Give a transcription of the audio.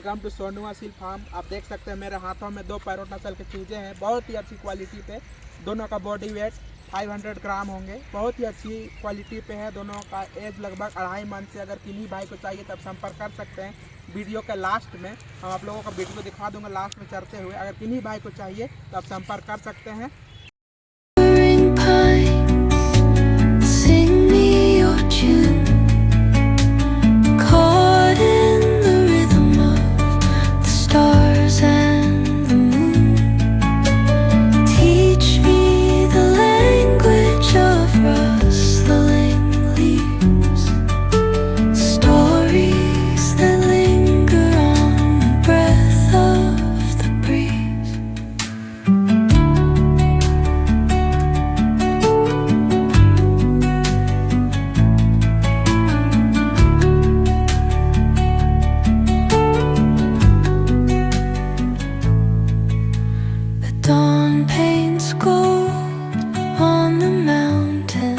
Welcome to Sonua seal farm. आप देख सकते हैं मेरे हाथों में 2 पैरोट नस्ल के चूजे हैं, बहुत ही अच्छी क्वालिटी पे। दोनों का बॉडी वेट 500 ग्राम होंगे, बहुत ही अच्छी क्वालिटी पे है। दोनों का एज लगभग 2.5 मंथ से। अगर किन्हीं भाई को चाहिए तब संपर्क कर सकते हैं। वीडियो के लास्ट में हम आप लोगों का वीडियो दिखा दूंगा लास्ट में चढ़ते हुए। अगर किन्हीं भाई को चाहिए तो आप संपर्क कर सकते हैं। Dawn paints gold.